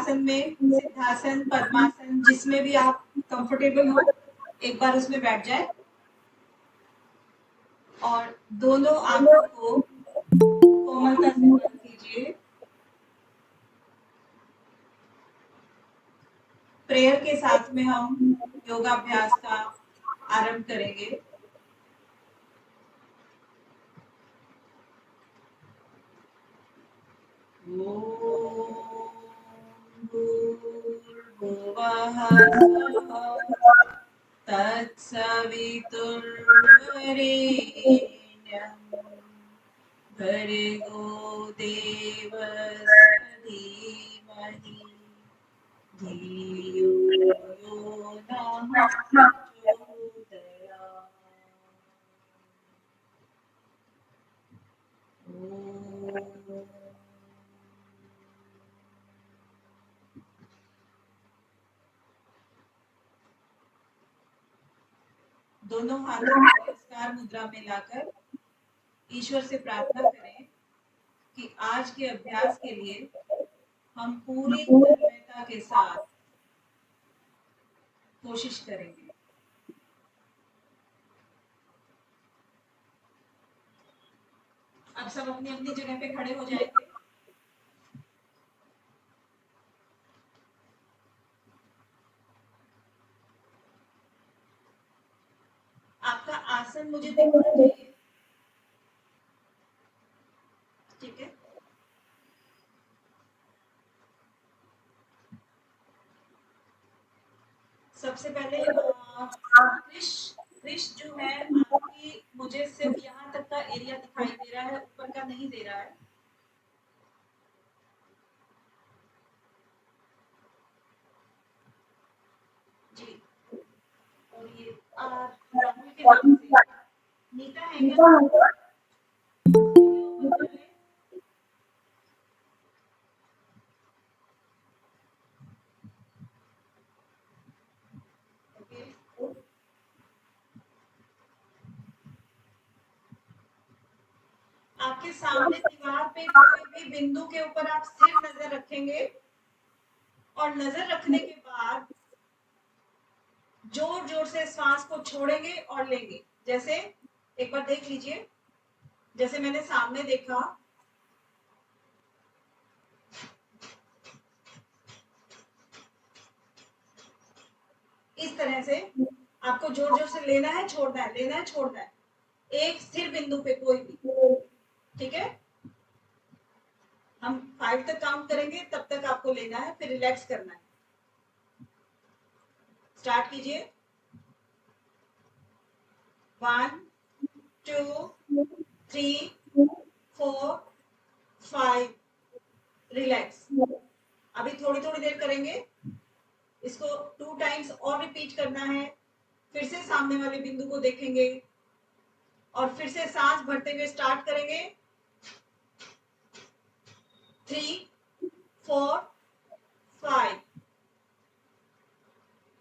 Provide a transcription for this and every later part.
आसन में, सिद्धासन, पद्मासन, जिसमें भी आप कंफर्टेबल हो, एक बार उसमें बैठ जाए और दोनों आंखों को कोमलता से बंद कीजिए। प्रेयर के साथ में हम योगाभ्यास का आरंभ करेंगे। भूर्भुवः तत्सवितुर्वरेण्यं भर्गो देवस्य धीमहि धियो यो नः प्रचोदयात्। दोनों हाथों को नमस्कार मुद्रा में लाकर ईश्वर से प्रार्थना करें कि आज के अभ्यास के लिए हम पूरी तन्मयता के साथ कोशिश करेंगे। अब सब अपनी अपनी जगह पे खड़े हो जाएंगे। आपका आसन मुझे दिखना चाहिए, ठीक है? सबसे पहले क्रिश जो है आपकी, मुझे सिर्फ यहाँ तक का एरिया दिखाई दे रहा है, ऊपर का नहीं दे रहा है। जी, और ये राहुल के नाम से नीता है क्या? आपके सामने दीवार पे कोई भी बिंदु के ऊपर आप स्थिर नजर रखेंगे और नजर रखने के बाद जोर जोर से श्वास को छोड़ेंगे और लेंगे। जैसे एक बार देख लीजिए, जैसे मैंने सामने देखा, इस तरह से आपको जोर जोर से लेना है, छोड़ना है, लेना है, छोड़ना है, एक स्थिर बिंदु पे कोई भी, ठीक है? हम 5 तक काउंट करेंगे, तब तक आपको लेना है, फिर रिलैक्स करना है। स्टार्ट कीजिए। 1 2 3 4 5, रिलैक्स। अभी थोड़ी थोड़ी देर करेंगे, इसको 2 टाइम्स और रिपीट करना है। फिर से सामने वाले बिंदु को देखेंगे और फिर से सांस भरते हुए स्टार्ट करेंगे। 3 4 5,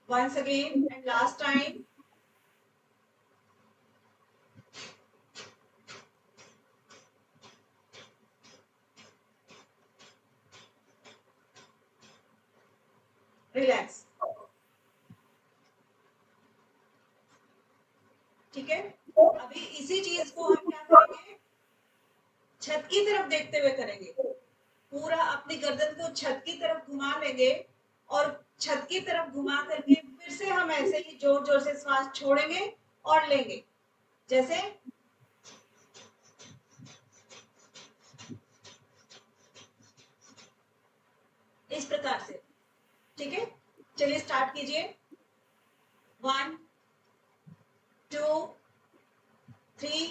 once again and last time. Relax, ठीक है? अभी इसी चीज को हम क्या करेंगे, छत की तरफ देखते हुए करेंगे। पूरा अपनी गर्दन को छत की तरफ घुमा लेंगे और छत की तरफ घुमा करके फिर से हम ऐसे ही जोर जोर से श्वास छोड़ेंगे और लेंगे। जैसे इस प्रकार से, ठीक है? चलिए स्टार्ट कीजिए। 1 2 3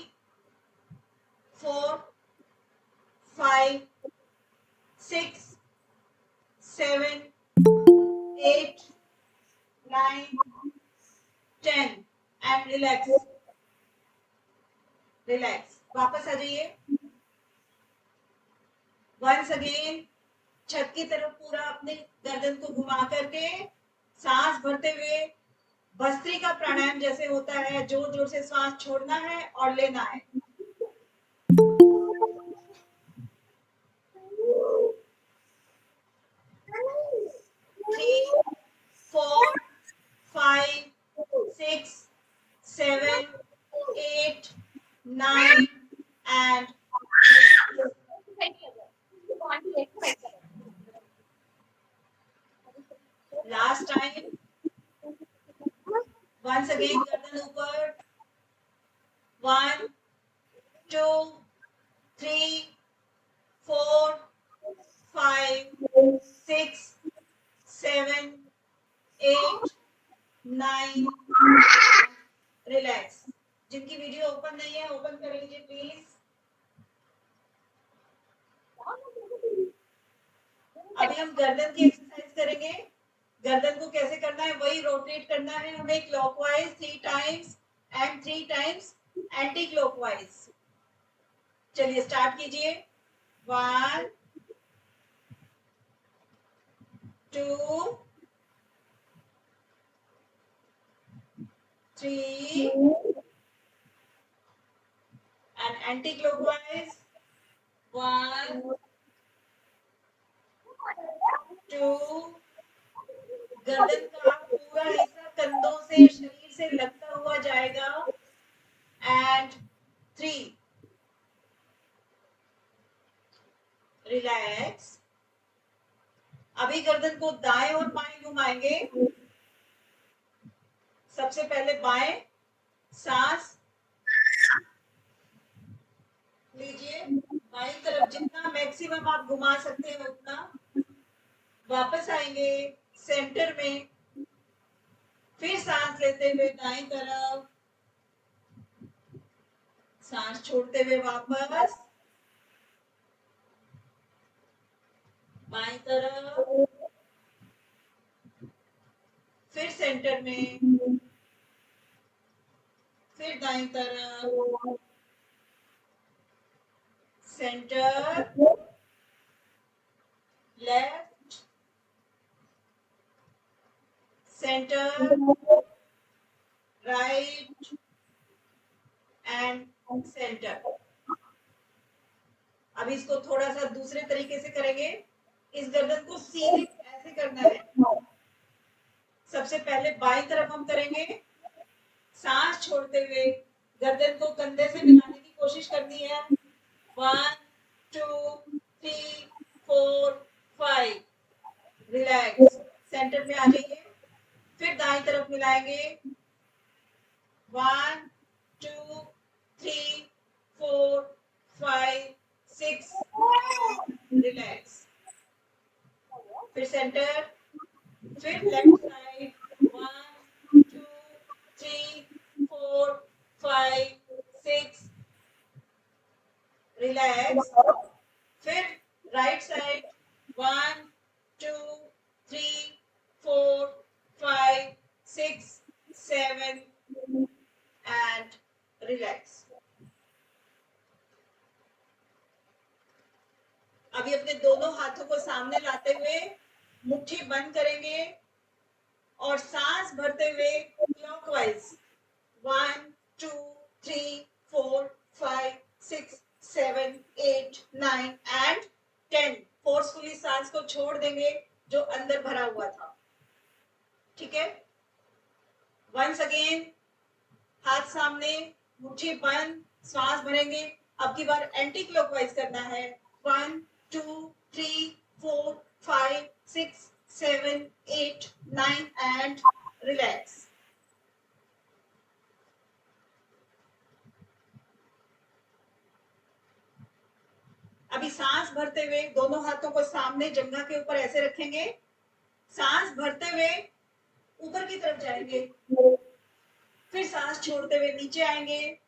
4 5 6 7 8 9 10 एंड रिलैक्स। रिलैक्स, वापस आ जाइए। वंस अगेन छत की तरफ पूरा अपने गर्दन को घुमा करके सांस भरते हुए भस्त्रिका प्राणायाम जैसे होता है, जोर जोर से श्वास छोड़ना है और लेना है। अगेन गर्दन ऊपर, 1 2 3 4 5 6 7 8 9, रिलैक्स। जिनकी वीडियो ओपन नहीं है ओपन कर लीजिए प्लीज। अभी हम गर्दन की एक्सरसाइज करेंगे। गर्दन को कैसे करना है, वही रोटेट करना है हमें clockwise 3 times and 3 times anti clockwise. चलिए स्टार्ट कीजिए। 1 2 3 and anti-clockwise 1 2। गर्दन का पूरा हिस्सा कंधों से शरीर से लगता हुआ जाएगा एंड 3। रिलैक्स। अभी गर्दन को दाएं और बाएं घुमाएंगे। सबसे पहले बाएं, सांस लीजिए बाईं तरफ, जितना मैक्सिमम आप घुमा सकते हैं उतना। वापस आएंगे सेंटर में, फिर सांस लेते हुए दाईं तरफ, सांस छोड़ते हुए वापस बाईं तरफ, फिर सेंटर में, फिर दाईं तरफ, centre, left, centre, right and centre. अब इसको थोड़ा सा दूसरे तरीके से करेंगे। इस गर्दन को सीधे ऐसे करना है। सबसे पहले बाईं तरफ हम करेंगे, सांस छोड़ते हुए गर्दन को कंधे से मिलाने की कोशिश करनी है। 1 2 3 4 5। रिलैक्स, सेंटर में आ जाइए, फिर दाईं तरफ मिलाएंगे। 1 2 3 4 5 6 रिलैक्स, फिर सेंटर, फिर लेफ्ट साइड। 1 2 3 4 5 6 रिलैक्स, फिर राइट साइड। 1 2 3 4 5 6 7 and relax. अभी अपने दोनों हाथों को सामने लाते हुए मुट्ठी बंद करेंगे और सांस भरते हुए क्लॉकवाइज 1 2 3 4 5 6 7 8 9 एंड 10। फोर्सफुली सांस को छोड़ देंगे जो अंदर भरा हुआ था। ठीक है, वंस अगेन, हाथ सामने, मुट्ठी बंद, सांस भरेंगे। अब की बार एंटी क्लॉकवाइज करना है। 1 2 3 4 5 6 7 8 9 एंड रिलैक्स। अभी सांस भरते हुए दोनों हाथों को सामने जंघा के ऊपर ऐसे रखेंगे। सांस भरते हुए ऊपर की तरफ जाएंगे, फिर सांस छोड़ते हुए नीचे आएंगे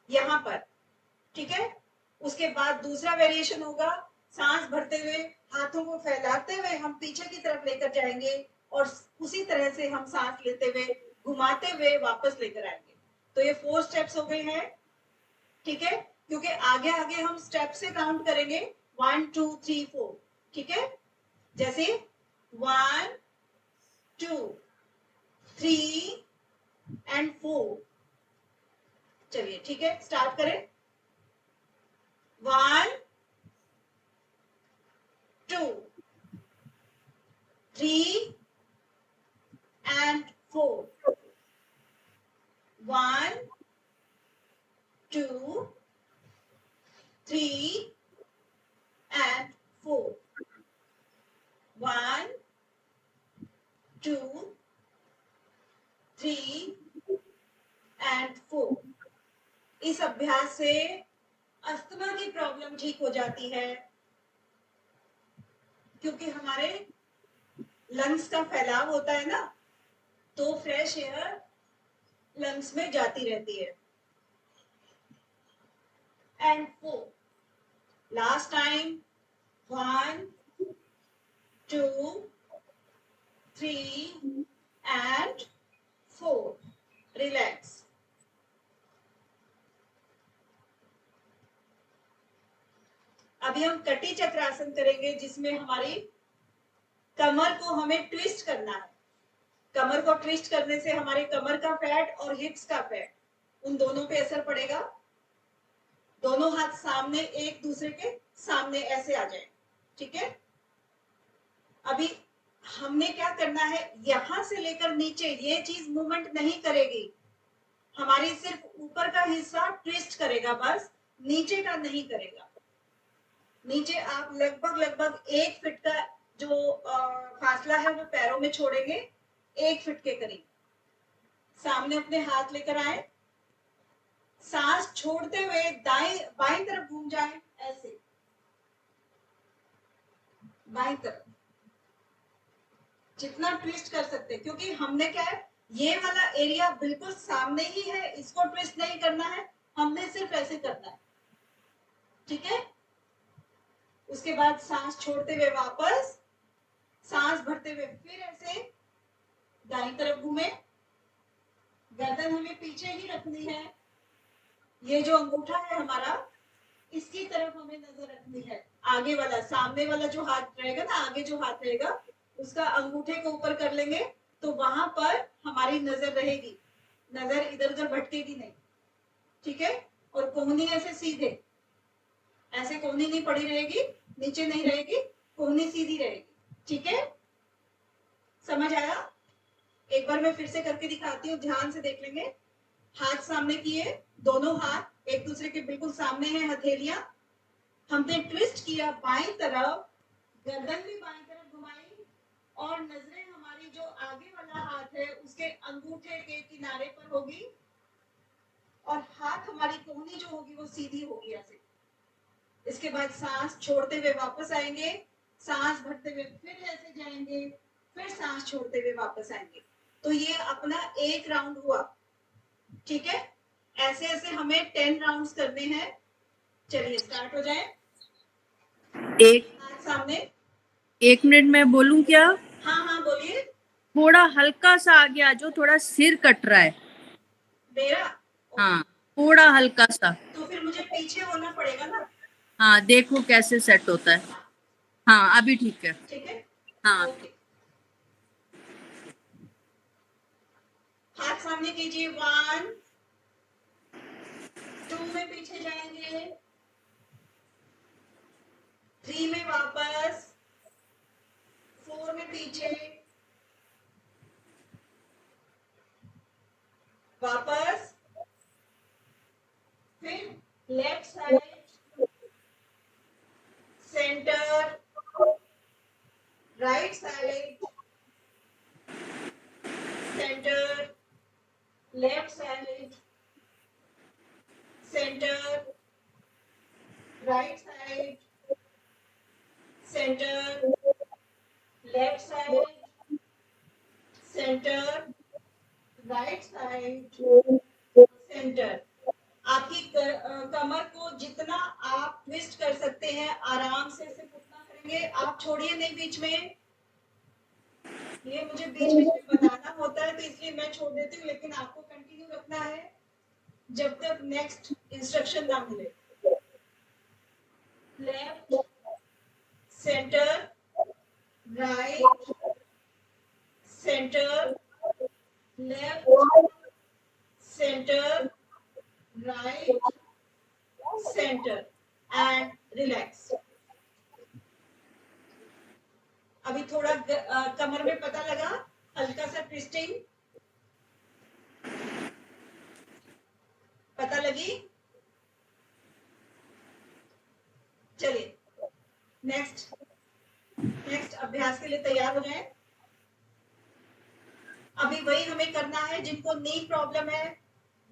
यहां पर। ठीक है, उसके बाद दूसरा वेरिएशन होगा, सांस भरते हुए हाथों को फैलाते हुए हम पीछे की तरफ लेकर जाएंगे और उसी तरह से हम सांस लेते हुए घुमाते हुए वापस लेकर आएंगे। तो ये 4 स्टेप्स हो गए हैं। ठीक है, क्योंकि आगे आगे हम स्टेप से काउंट करेंगे 1 2 3 4। ठीक है, जैसे 1 2 3 एंड 4। चलिए ठीक है, स्टार्ट करें। 1 2 3 and 4। 1 2 3 and 4। 1 2 3 इस अभ्यास से अस्थमा की प्रॉब्लम ठीक हो जाती है, क्योंकि हमारे लंग्स का फैलाव होता है ना, तो फ्रेश एयर लंग्स में जाती रहती है। And 4 last time, 1 2 3 and 4 relax. अभी हम कटी चक्रासन करेंगे, जिसमें हमारी कमर को हमें ट्विस्ट करना है। कमर को ट्विस्ट करने से हमारे कमर का फैट और हिप्स का फैट, उन दोनों पे असर पड़ेगा। दोनों हाथ सामने, एक दूसरे के सामने ऐसे आ जाए, ठीक है। अभी हमने क्या करना है, यहां से लेकर नीचे ये चीज मूवमेंट नहीं करेगी, हमारी सिर्फ ऊपर का हिस्सा ट्विस्ट करेगा बस, नीचे का नहीं करेगा। नीचे आप लगभग 1 फीट का जो फासला है वो पैरों में छोड़ेंगे, 1 फीट के करीब। सामने अपने हाथ लेकर आए, सांस छोड़ते हुए बाईं तरफ घूम जाए, ऐसे बाईं तरफ जितना ट्विस्ट कर सकते हैं, क्योंकि हमने क्या है, ये वाला एरिया बिल्कुल सामने ही है, इसको ट्विस्ट नहीं करना है, हमने सिर्फ ऐसे करना है, ठीक है। उसके बाद सांस छोड़ते हुए वापस, सांस भरते हुए फिर ऐसे दाईं तरफ घूमे, गर्दन हमें पीछे ही रखनी है। ये जो अंगूठा है हमारा, इसकी तरफ हमें नजर रखनी है। आगे वाला, सामने वाला जो हाथ रहेगा ना, आगे जो हाथ रहेगा, उसका अंगूठे को ऊपर कर लेंगे, तो वहां पर हमारी नजर रहेगी, नजर इधर उधर भटकेगी नहीं, ठीक है। और कोहनी ऐसे सीधे, ऐसे कोहनी नहीं पड़ी रहेगी, नीचे नहीं रहेगी, कोहनी सीधी रहेगी, ठीक है। समझ आया? एक बार मैं फिर से करके दिखाती हूँ, ध्यान से देख लेंगे। हाथ सामने किए, दोनों हाथ एक दूसरे के बिल्कुल सामने हैं, हथेलियां हमने ट्विस्ट किया बाईं तरफ, गर्दन भी बाईं तरफ घुमाई, और नजरें हमारी जो आगे वाला हाथ है उसके अंगूठे के किनारे पर होगी, और हाथ हमारी कोहनी जो होगी वो सीधी होगी ऐसे। इसके बाद सांस छोड़ते हुए वापस आएंगे, सांस भरते हुए फिर ऐसे जाएंगे, फिर सांस छोड़ते हुए वापस आएंगे। तो ये अपना एक राउंड हुआ, ठीक है। ऐसे ऐसे हमें 10 राउंड्स करने हैं। चलिए स्टार्ट हो जाए। हाथ सामने। 1 मिनट में बोलूं क्या? हाँ हाँ बोलिए। थोड़ा हल्का सा आ गया, जो थोड़ा सिर कट रहा है मेरा? हाँ, थोड़ा हल्का सा। तो फिर मुझे पीछे होना पड़ेगा ना। हाँ, देखो कैसे सेट होता है। हाँ, अभी ठीक है। ठीक है, हाँ। ओके। हाथ सामने कीजिए, 1 2 में पीछे जाएंगे, 3 में वापस, 4 में पीछे वापस, फिर left side, centre, right side, centre, left side, centre, right side, centre, left side, centre, right side, centre. आपकी कमर को जितना आप ट्विस्ट कर सकते हैं आराम से सिर्फ उतना करेंगे। आप छोड़िए नहीं बीच में, ये मुझे बीच बीच में बताना होता है तो इसलिए मैं छोड़ देती हूँ, लेकिन आपको कंटिन्यू रखना है जब तक नेक्स्ट इंस्ट्रक्शन ना मिले। Left, centre, right, centre, left, centre, right, centre, and relax. अभी थोड़ा कमर में पता लगा, हल्का सा ट्विस्टिंग पता लगी। चलिए नेक्स्ट अभ्यास के लिए तैयार हो जाए। अभी वही हमें करना है, जिनको नी प्रॉब्लम है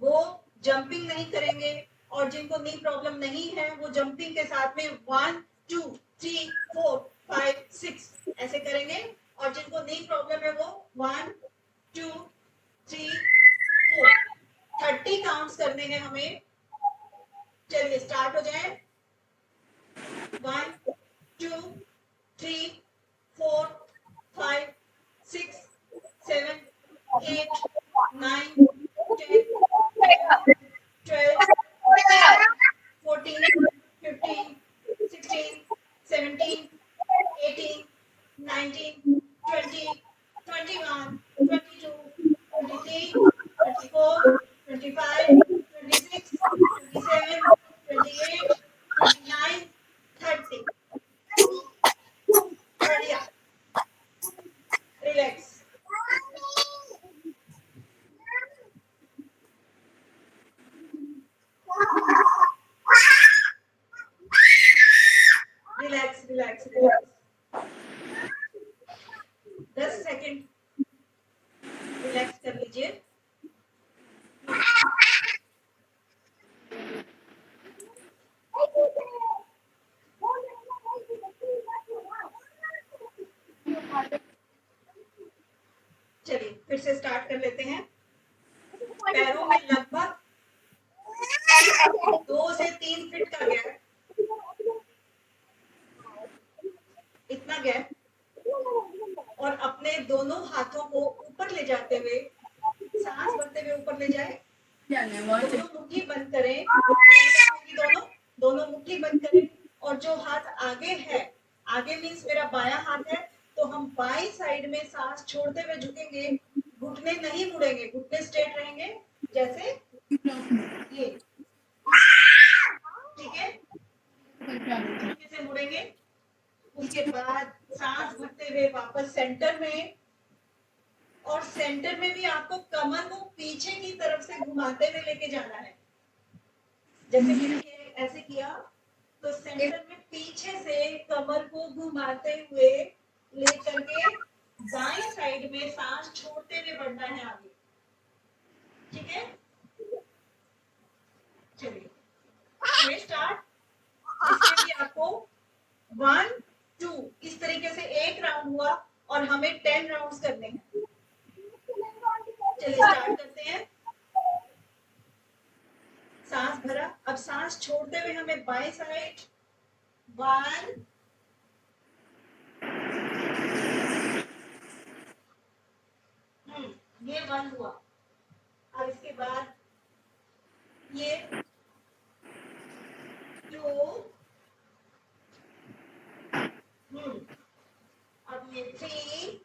वो जंपिंग नहीं करेंगे, और जिनको नी प्रॉब्लम नहीं है वो जंपिंग के साथ में 1 2 3 4 5 6 ऐसे करेंगे, और जिनको नी प्रॉब्लम है वो 1 2 3 4 30 काउंट्स करने हैं हमें। चलिए स्टार्ट हो जाए। 1 2 3 4 5 6 7 8 9 10 11 12 13 14 15 16 17 18 19 20 21 22 23 24 25 26 27 28 29 30। बढ़िया, relax. Relax relax relax. 10 second relax कर लीजिए। चलिए फिर से स्टार्ट कर लेते हैं। पैरों में लगभग 2 से 3 फीट का गैप, इतना गैप, और अपने दोनों हाथों को ऊपर ले जाते हुए, सांस भरते हुए ऊपर ले जाए। दोनों मुट्ठी बंद करें, दोनों दोनों मुट्ठी बंद करें, और जो हाथ आगे है, आगे मीन्स मेरा बायां हाथ है, तो हम बाई साइड में सांस छोड़ते हुए झुकेंगे, घुटने नहीं मुड़ेंगे, घुटने स्ट्रेट रहेंगे जैसे ये, ठीक है, तरीके से मुड़ेंगे। उसके बाद सांस भरते हुए वापस सेंटर में, और सेंटर में भी आपको कमर को पीछे की तरफ से घुमाते हुए लेके जाना है। जैसे मैंने ऐसे किया, तो सेंटर में पीछे से कमर को घुमाते हुए लेकर के दाएं साइड में सांस छोड़ते हुए बढ़ना है आगे, ठीक है। चलिए स्टार्ट। इसमें भी आपको 1 2 इस तरीके से एक राउंड हुआ, और हमें 10 राउंड्स करने हैं। चलिए स्टार्ट करते हैं। सांस भरा, अब सांस छोड़ते हुए हमें बाएं साइड 1 ये 1 हुआ। अब इसके बाद ये 2 अब ये 3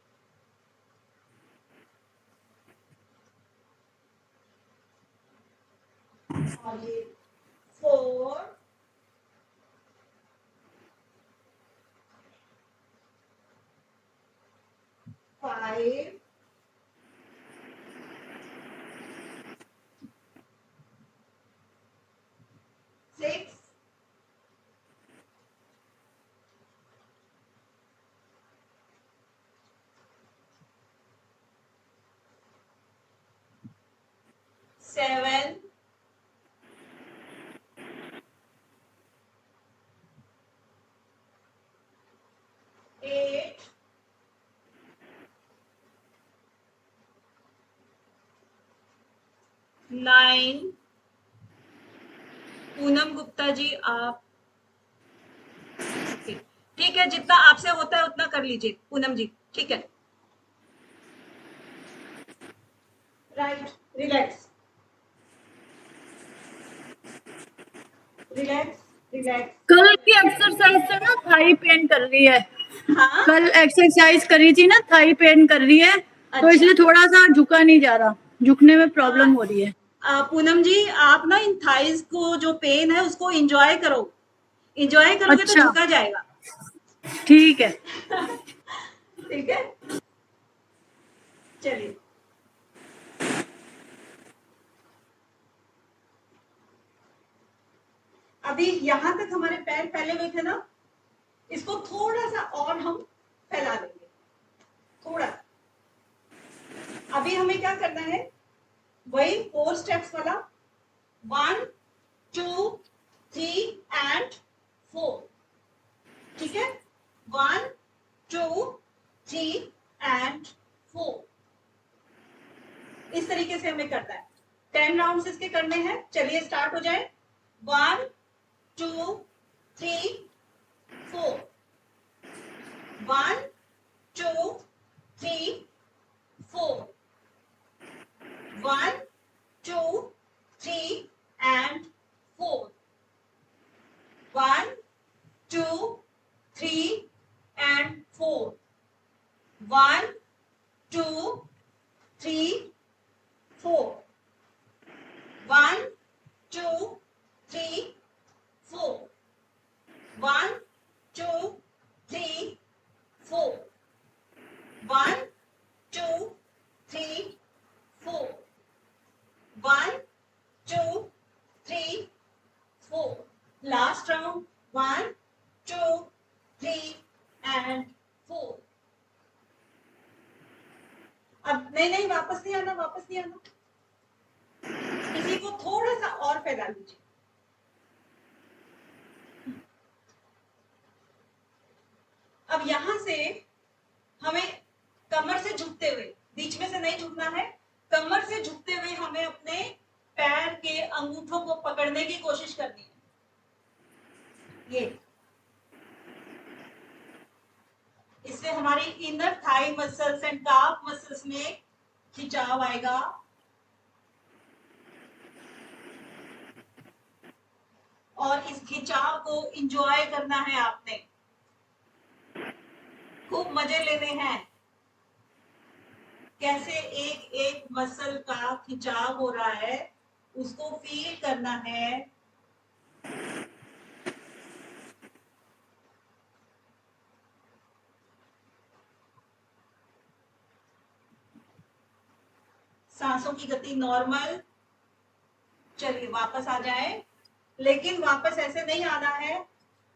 और ये 4 5 6 7 8 9। पूनम गुप्ता जी आप, ठीक है, जितना आपसे होता है उतना कर लीजिए पूनम जी, ठीक है। Right, relax relax relax. कल की एक्सरसाइज से ना थाई पेन कर रही है। हाँ, कल एक्सरसाइज करी थी ना, थाई पेन कर रही है, तो इसलिए थोड़ा सा झुका नहीं जा रहा, झुकने में प्रॉब्लम हो रही है। पूनम जी आप ना इन थाइज को जो पेन है उसको एंजॉय करो, एंजॉय करोगे अच्छा, तो झुका जाएगा। ठीक है। ठीक है, चलिए। अभी यहां तक हमारे पैर फैले हुए थे ना, इसको थोड़ा सा और हम फैला देंगे, थोड़ा। अभी हमें क्या करना है, वही 4 स्टेप्स वाला 1 2 3 and 4, ठीक है, 1 2 3 and 4, इस तरीके से हमें करना है। 10 राउंड्स इसके करने हैं। चलिए स्टार्ट हो जाए। 1 2 3 4, 1 2 3 4, 1 2 3 and 4, 1 2 3 and 4, 1 2 3 4, 1 2 3 4, 1 2 3 4, 1 2 3 4, 1 2 3 4, last round 1 2 3 and 4। अब नहीं, वापस नहीं आना, वापस नहीं आना, इसी को थोड़ा सा और फैला लीजिए। अब यहां से हमें कमर से झुकते हुए, बीच में से नहीं झुकना है, कमर से झुकते हुए हमें अपने पैर के अंगूठों को पकड़ने की कोशिश करनी है। ये इससे हमारी inner thigh muscles and calf muscles में खिंचाव आएगा। और इस खिंचाव को एंजॉय करना है आपने, खूब मजे लेने हैं। कैसे एक एक मसल का खिंचाव हो रहा है उसको फील करना है। सांसों की गति नॉर्मल। चलिए वापस आ जाए, लेकिन वापस ऐसे नहीं आना है,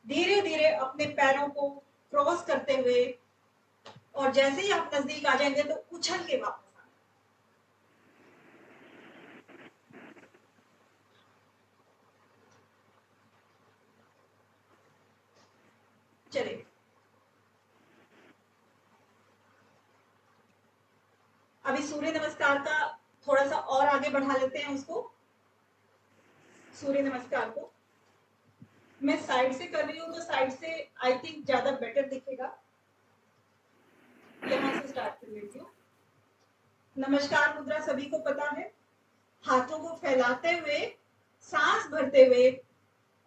धीरे धीरे अपने पैरों को क्रॉस करते हुए, और जैसे ही आप नजदीक आ जाएंगे तो उछल के वापस आना। चलिए अभी सूर्य नमस्कार का थोड़ा सा और आगे बढ़ा लेते हैं उसको। सूर्य नमस्कार को मैं साइड से कर रही हूँ तो साइड से आई थिंक ज्यादा बेटर दिखेगा। यहां से स्टार्ट कर लेती हूँ। नमस्कार मुद्रा सभी को पता है, हाथों को फैलाते हुए, सांस भरते हुए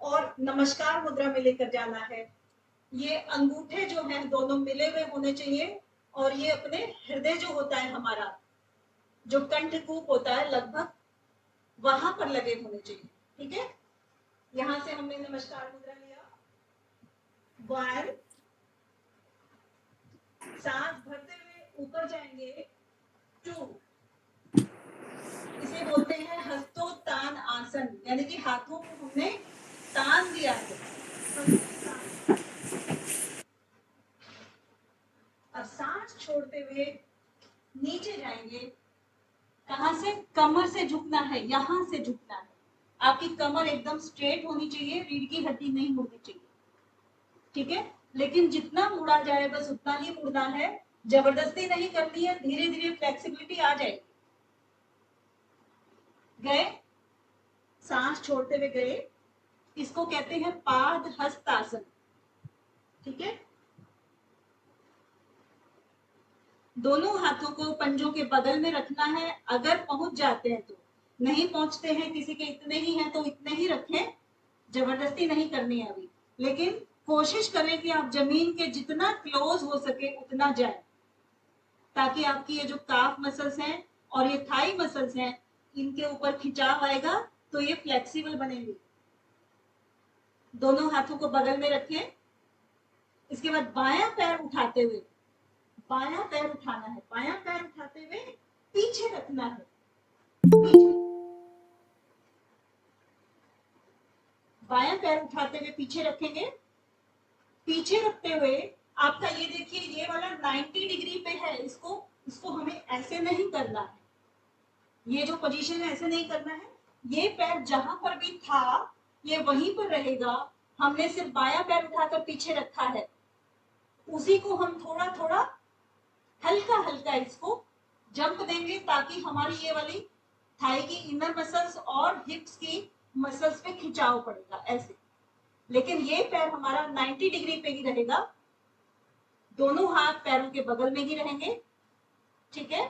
और नमस्कार मुद्रा में लेकर जाना है। ये अंगूठे जो हैं दोनों मिले हुए होने चाहिए, और ये अपने हृदय जो होता है हमारा, जो कंठकूप होता है लगभग वहां पर लगे होने चाहिए, ठीक है। यहां से हमने नमस्कार मुद्रा लिया, 1, सांस भरते हुए ऊपर जाएंगे, 2, इसे बोलते हैं हस्तोत्तान आसन, यानी कि हाथों को हमने तान दिया है। अब सांस छोड़ते हुए नीचे जाएंगे। कहां से? कमर से झुकना है, यहां से झुकना है। आपकी कमर एकदम स्ट्रेट होनी चाहिए, रीढ़ की हड्डी नहीं मुड़नी चाहिए, ठीक है। लेकिन जितना मुड़ा जाए बस उतना ही मुड़ना है, जबरदस्ती नहीं करनी है, धीरे धीरे फ्लेक्सिबिलिटी आ जाएगी। गए, सांस छोड़ते हुए गए, इसको कहते हैं पाद हस्तासन, ठीक है। दोनों हाथों को पंजों के बगल में रखना है, अगर पहुंच जाते हैं तो, नहीं पहुंचते हैं, किसी के इतने ही हैं तो इतने ही रखें, जबरदस्ती नहीं करनी है अभी। लेकिन कोशिश करें कि आप जमीन के जितना क्लोज हो सके उतना जाए, ताकि आपकी ये जो काफ मसल्स हैं और ये थाई मसल्स हैं, इनके ऊपर खिंचाव आएगा तो ये फ्लेक्सिबल बनेंगे। दोनों हाथों को बगल में रखें। इसके बाद बायां पैर उठाते हुए, बायां पैर उठाना है, बायां पैर उठाते हुए पीछे रखना है, पीछे। बायां पैर उठाते हुए पीछे रखेंगे। पीछे रखते हुए आपका ये देखिए, ये वाला 90 डिग्री पे है, इसको हमें ऐसे नहीं करना है, ये जो पोजीशन है ऐसे नहीं करना है, ये पैर जहां पर भी था ये वहीं पर रहेगा। हमने सिर्फ बायां पैर उठाकर पीछे रखा है, उसी को हम थोड़ा थोड़ा हल्का हल्का इसको जंप देंगे ताकि हमारी ये वाली थाई की इनर मसल्स और हिप्स की मसल्स पे खिंचाव पड़ेगा ऐसे। लेकिन ये पैर हमारा 90 डिग्री पे ही रहेगा, दोनों हाथ पैरों के बगल में ही रहेंगे। ठीक है,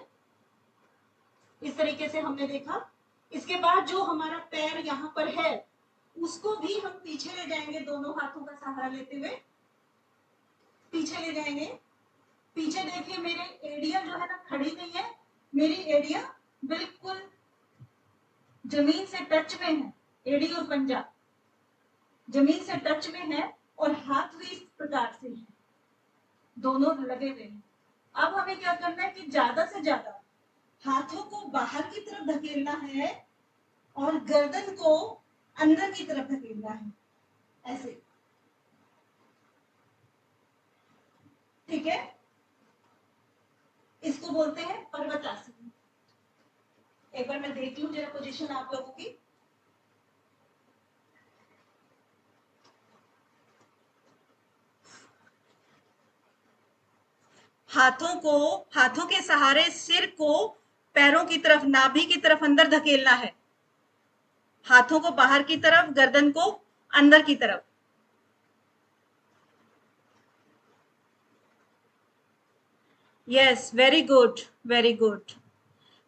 इस तरीके से हमने देखा। इसके बाद जो हमारा पैर यहाँ पर है उसको भी हम पीछे ले जाएंगे, दोनों हाथों का सहारा लेते हुए पीछे ले जाएंगे। पीछे देखिए मेरे एड़ियां जो है ना खड़ी नहीं है, मेरी एड़ियां बिल्कुल जमीन से टच में है, एड़ी और पंजा जमीन से टच में है और हाथ भी इस प्रकार से है, दोनों लगे हुए हैं। अब हमें क्या करना है कि ज्यादा से ज्यादा हाथों को बाहर की तरफ धकेलना है और गर्दन को अंदर की तरफ धकेलना है ऐसे। ठीक है, इसको बोलते हैं पर्वतासन। एक बार मैं देख लूं जरा पोजीशन आप लोगों की। हाथों के सहारे सिर को पैरों की तरफ, नाभि की तरफ अंदर धकेलना है, हाथों को बाहर की तरफ, गर्दन को अंदर की तरफ। Yes, very good very good.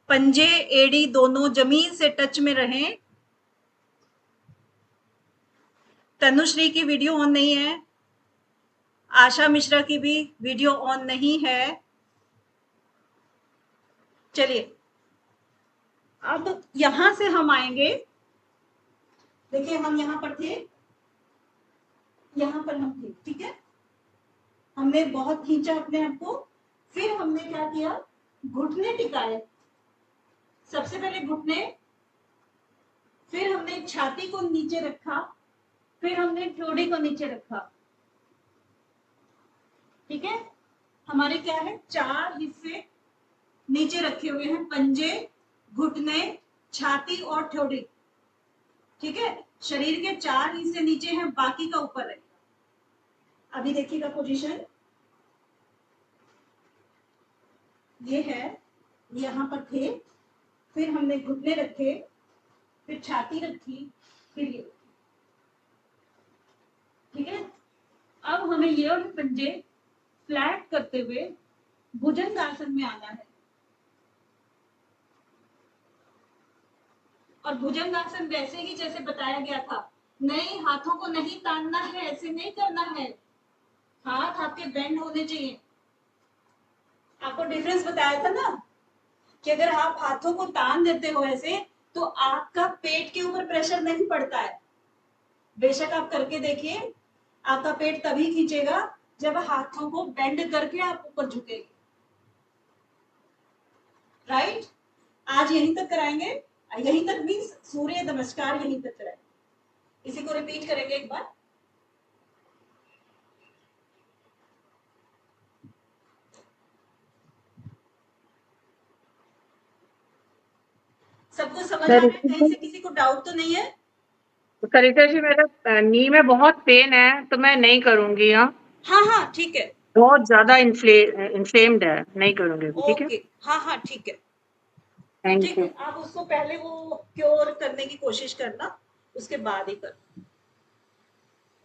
पंजे एड़ी दोनों जमीन से टच में रहें। तनुश्री की वीडियो ऑन नहीं है, आशा मिश्रा की भी वीडियो ऑन नहीं है। चलिए अब यहां से हम आएंगे। देखिए हम यहां पर थे, यहां पर हम थे, ठीक है। हमने बहुत खींचा अपने आप को, फिर हमने क्या किया, घुटने टिकाए। सबसे पहले घुटने, फिर हमने छाती को नीचे रखा, फिर हमने ठोड़ी को नीचे रखा। ठीक है, हमारे क्या है, 4 हिस्से नीचे रखे हुए हैं, पंजे, घुटने, छाती और ठोड़ी। ठीक है, शरीर के 4 हिस्से नीचे हैं, बाकी का ऊपर रहेगा। अभी देखिएगा पोजीशन ये है, यहां पर थे, फिर हमने घुटने रखे, फिर छाती रखी, फिर ये। ठीक है, अब हमें ये और पंजे फ्लैट करते हुए भुजंगासन में आना है। और भुजंगासन वैसे ही जैसे बताया गया था, नहीं हाथों को नहीं तानना है, ऐसे नहीं करना है, हाथ आपके बेंड होने चाहिए। आपको डिफरेंस बताया था ना कि अगर आप हाथों को तान देते हो ऐसे तो आपका पेट के ऊपर प्रेशर नहीं पड़ता है। बेशक आप करके देखिए, आपका पेट तभी खींचेगा जब हाथों को बेंड करके आप ऊपर झुकेंगे। राइट, आज यहीं तक कराएंगे, यहीं तक मीन्स सूर्य नमस्कार यहीं तक कराएंगे। इसी को रिपीट करेंगे एक बार। सबको समझ आ रहा है, कहीं से किसी को डाउट तो नहीं है? सरिता जी मेरा नी में बहुत पेन है तो मैं नहीं करूंगी। हाँ हाँ ठीक है, बहुत ज्यादा इन्फ्लेम्ड है, नहीं करूंगी। ठीक है, ओके, हाँ हाँ ठीक है, थैंक ठीक यू। है। आप उसको पहले वो क्योर करने की कोशिश करना, उसके बाद ही करना।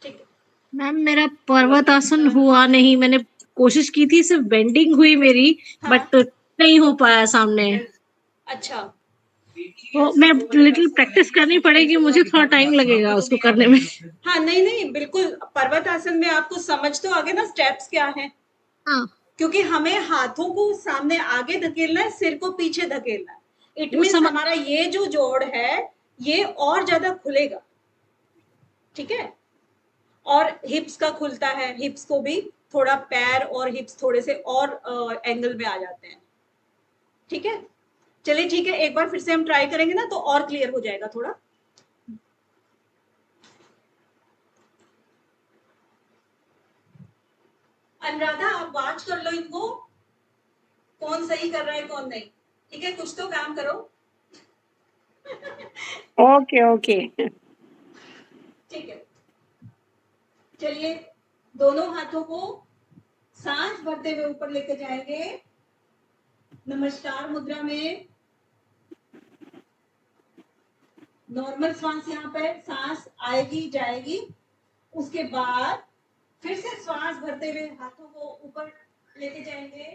ठीक है मैम मेरा पर्वतासन हुआ नहीं, मैंने कोशिश की थी, सिर्फ बेंडिंग हुई मेरी, हाँ। बट नहीं हो पाया सामने। अच्छा, तो मैं लिटिल प्रैक्टिस करनी पड़ेगी, मुझे थोड़ा टाइम लगेगा उसको करने में। हाँ नहीं नहीं बिल्कुल, पर्वत आसन में आपको समझ तो आ गए ना स्टेप्स क्या है। हाँ, क्योंकि हमें हाथों को सामने आगे धकेलना है, सिर को पीछे धकेलना है। इट वो मीन्स समझ, हमारा ये जो जोड़ है ये और ज्यादा खुलेगा। ठीक है, और हिप्स का खुलता है, हिप्स को भी थोड़ा, पैर और हिप्स थोड़े से और एंगल में आ जाते हैं। ठीक है, चलिए ठीक है, एक बार फिर से हम ट्राई करेंगे ना तो और क्लियर हो जाएगा थोड़ा। अनुराधा आप वाच कर लो इनको, कौन सही कर रहा है कौन नहीं। ठीक है, कुछ तो काम करो। Okay okay. ठीक है, चलिए दोनों हाथों को सांस भरते हुए ऊपर लेके जाएंगे नमस्कार मुद्रा में। नॉर्मल श्वास यहाँ पर सांस आएगी जाएगी, उसके बाद फिर से श्वास भरते हुए हाथों को ऊपर लेके जाएंगे।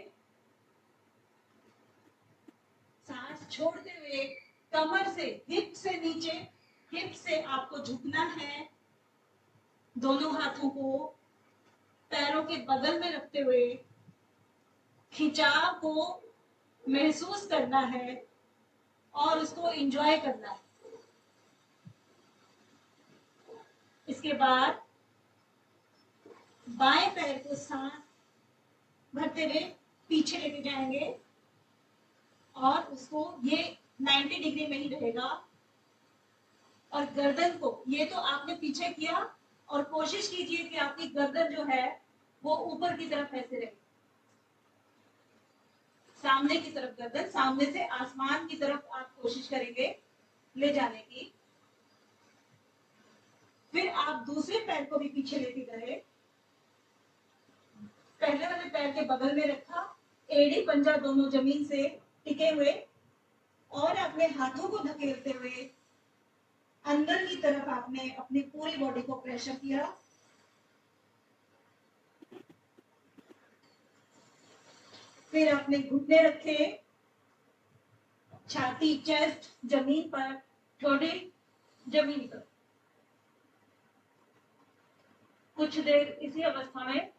सांस छोड़ते हुए कमर से हिप से नीचे, हिप से आपको झुकना है। दोनों हाथों को पैरों के बगल में रखते हुए खिंचाव को महसूस करना है और उसको एंजॉय करना है। इसके बाद बाएं पैर को सांस भरते हुए पीछे लेके जाएंगे और उसको ये 90 डिग्री में ही रहेगा। और गर्दन को, ये तो आपने पीछे किया, और कोशिश कीजिए कि आपकी गर्दन जो है वो ऊपर की तरफ ऐसे रहे, सामने की तरफ गर्दन, सामने से आसमान की तरफ आप कोशिश करेंगे ले जाने की। फिर आप दूसरे पैर को भी पीछे लेके गए, पहले वाले पैर के बगल में रखा, एड़ी पंजा दोनों जमीन से टिके हुए, और अपने हाथों को धकेलते हुए अंदर की तरफ आपने अपनी पूरी बॉडी को प्रेशर किया। फिर आपने घुटने रखे, छाती चेस्ट जमीन पर, थोड़ी जमीन पर। कुछ देर इसी अवस्था में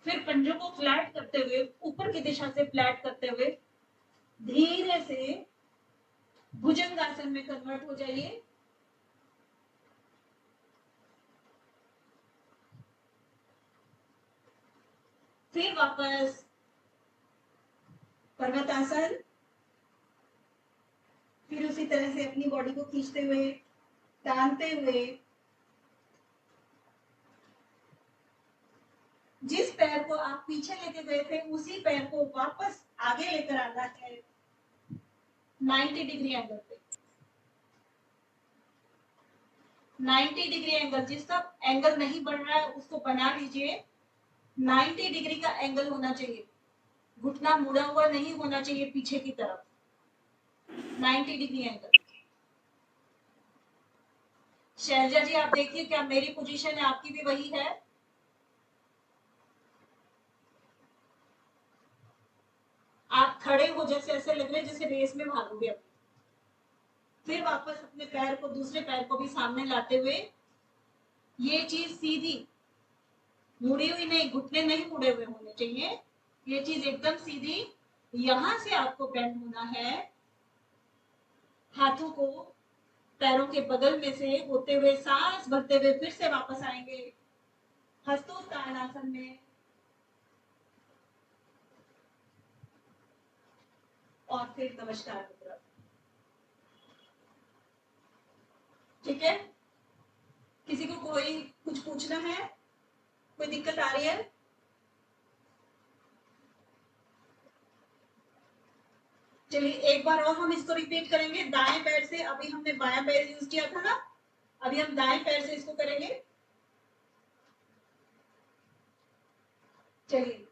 फिर पंजों को फ्लैट करते हुए, ऊपर की दिशा से फ्लैट करते हुए धीरे से भुजंगासन में कन्वर्ट हो जाइए। फिर वापस पर्वतासन, फिर उसी तरह से अपनी बॉडी को खींचते हुए, तानते हुए, जिस पैर को आप पीछे लेके गए थे उसी पैर को वापस आगे लेकर आना है 90 डिग्री एंगल पे। 90 डिग्री एंगल, जिसका एंगल नहीं बढ़ रहा है उसको बना लीजिए। 90 डिग्री का एंगल होना चाहिए, घुटना मुड़ा हुआ नहीं होना चाहिए पीछे की तरफ। 90 डिग्री एंगल। शैलजा जी आप देखिए, क्या मेरी पोजीशन है आपकी भी वही है? आप खड़े हो जैसे ऐसे लग रहे जैसे रेस में भागोगे अपनी। फिर वापस अपने पैर को, दूसरे पैर को भी सामने लाते हुए, ये चीज सीधी, मुड़ी हुई नहीं, घुटने नहीं मुड़े हुए होने चाहिए, ये चीज एकदम सीधी। यहां से आपको बेंड होना है, हाथों को पैरों के बगल में से होते हुए सांस भरते हुए फिर से वापस आएंगे हस्तोत्तानासन में, और फिर नमस्कार मुद्रा। ठीक है, किसी को कोई कुछ पूछना है, कोई दिक्कत आ रही है? चलिए एक बार और हम इसको रिपीट करेंगे दाएं पैर से। अभी हमने बायां पैर यूज किया था ना, अभी हम दाएं पैर से इसको करेंगे। चलिए,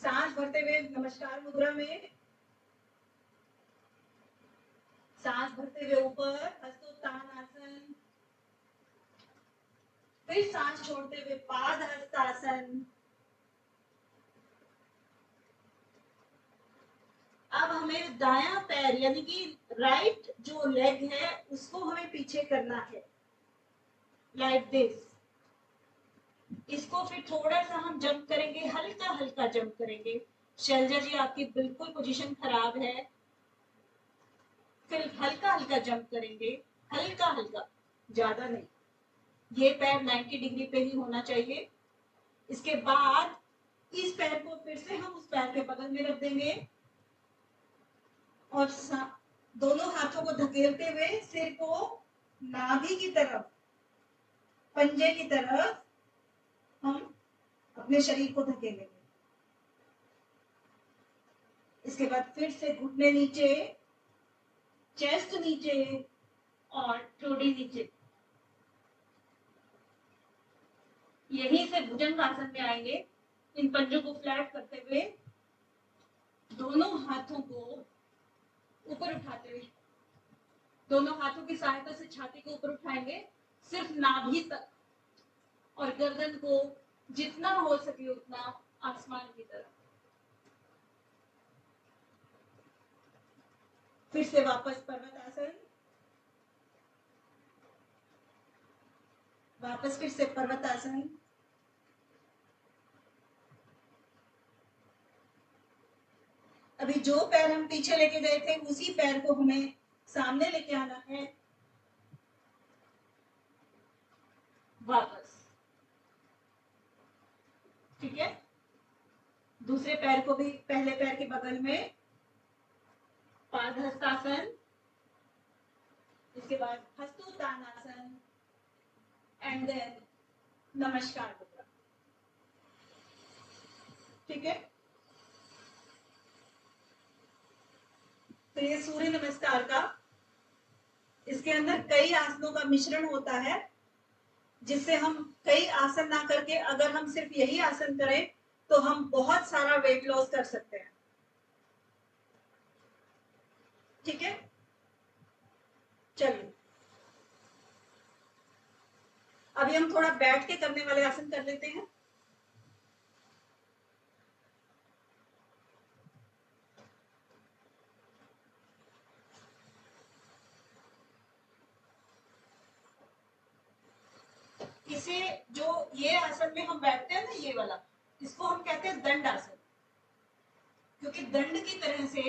सांस भरते हुए नमस्कार मुद्रा में, सांस भरते हुए ऊपर हस्तोत्तानासन, फिर सांस छोड़ते हुए पाद हस्तासन। अब हमें दायां पैर यानी कि राइट जो लेग है उसको हमें पीछे करना है, लाइक दिस। इसको फिर थोड़ा सा हम जंप करेंगे, हल्का हल्का जंप करेंगे। शैलजा जी आपकी बिल्कुल पोजीशन खराब है, फिर हल्का हल्का जंप करेंगे, हल्का हल्का, ज्यादा नहीं। ये पैर 90 डिग्री पे ही होना चाहिए। इसके बाद इस पैर को फिर से हम उस पैर के बगल में रख देंगे और दोनों हाथों को धकेलते हुए सिर को नाभि की तरफ, पंजे की तरफ हम अपने शरीर को धकेलेंगे। इसके बाद फिर से घुटने नीचे, चेस्ट नीचे और ठोड़ी नीचे। यहीं से भुजंगासन में आएंगे। इन पंजों को फ्लैट करते हुए दोनों हाथों को ऊपर उठाते हुए, दोनों हाथों की सहायता से छाती को ऊपर उठाएंगे सिर्फ नाभि तक, और गर्दन को जितना हो सके उतना आसमान की तरफ। फिर से वापस पर्वतासन, वापस फिर से पर्वतासन। अभी जो पैर हम पीछे लेके गए थे उसी पैर को हमें सामने लेके आना है। वापस, ठीक है। दूसरे पैर को भी पहले पैर के बगल में पादहस्तासन, इसके बाद हस्तोत्तानासन एंड देन नमस्कार मुद्रा, ठीक है। तो ये सूर्य नमस्कार का, इसके अंदर कई आसनों का मिश्रण होता है, जिससे हम कई आसन ना करके अगर हम सिर्फ यही आसन करें तो हम बहुत सारा वेट लॉस कर सकते हैं, ठीक है। चलिए अभी हम थोड़ा बैठ के करने वाले आसन कर लेते हैं। इसे जो ये आसन में हम बैठते हैं ना, ये वाला, इसको हम कहते हैं दंड आसन, क्योंकि दंड की तरह से,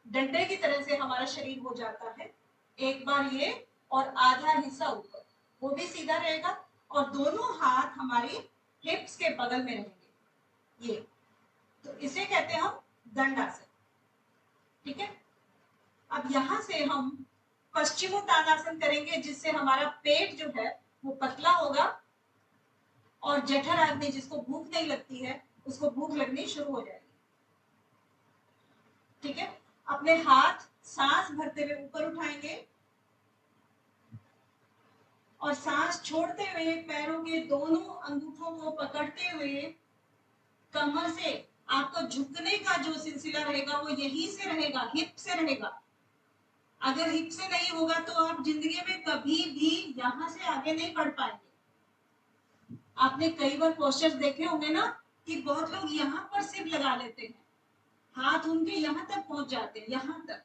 डंडे की तरह से हमारा शरीर हो जाता है। एक बार ये और आधा हिस्सा ऊपर, वो भी सीधा रहेगा, और दोनों हाथ हमारी हिप्स के बगल में रहेंगे, ये। तो इसे कहते हैं हम दंड आसन, ठीक है। अब यहां से हम पश्चिमोत्तानासन करेंगे, जिससे हमारा पेट जो है वो पतला होगा, और जठराग्नि, जिसको भूख नहीं लगती है उसको भूख लगनी शुरू हो जाएगी, ठीक है। अपने हाथ सांस भरते हुए ऊपर उठाएंगे, और सांस छोड़ते हुए पैरों के दोनों अंगूठों को पकड़ते हुए कमर से आपका झुकने का जो सिलसिला रहेगा वो यहीं से रहेगा, हिप से रहेगा। अगर हिप से नहीं होगा तो आप जिंदगी में कभी भी यहां से आगे नहीं बढ़ पाएंगे। आपने कई बार पोस्टर्स देखे होंगे ना कि बहुत लोग यहाँ पर सिर लगा लेते हैं, हाथ उनके यहाँ तक पहुंच जाते हैं, यहाँ तक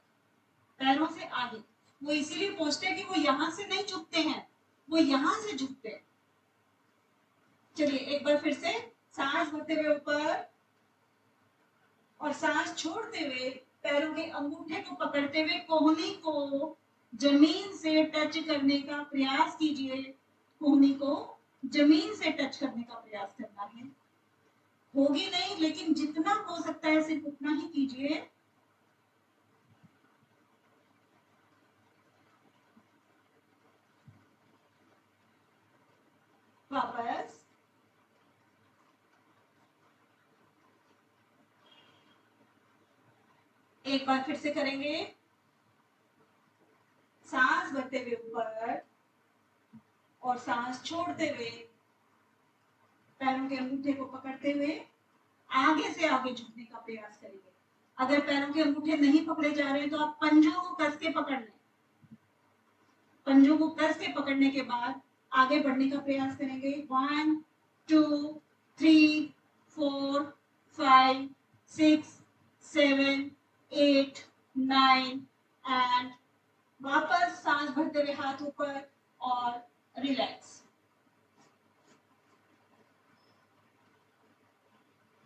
पैरों से आगे। वो इसीलिए पहुंचते हैं कि वो यहाँ से नहीं झुकते हैं, वो यहाँ से झुकते हैं। चलिए एक बार फिर से सांस भरते हुए ऊपर, और सांस छोड़ते हुए पैरों के अंगूठे को पकड़ते हुए कोहनी को जमीन से टच करने का प्रयास कीजिए। कोहनी को जमीन से टच करने का प्रयास करना है। होगी नहीं, लेकिन जितना हो सकता है सिर्फ उतना ही कीजिए। वापस, एक बार फिर से करेंगे। सांस भरते हुए ऊपर, और सांस छोड़ते हुए पैरों के अंगूठे को पकड़ते हुए आगे से आगे झुकने का प्रयास करेंगे। अगर पैरों के अंगूठे नहीं पकड़े जा रहे हैं तो आप पंजों को कस के पकड़ लें। पंजों को कस के पकड़ने के बाद आगे बढ़ने का प्रयास करेंगे। 1 2 3 4 5 6 7 8 9 एंड वापस सांस भरते हुए हाथ ऊपर और रिलैक्स।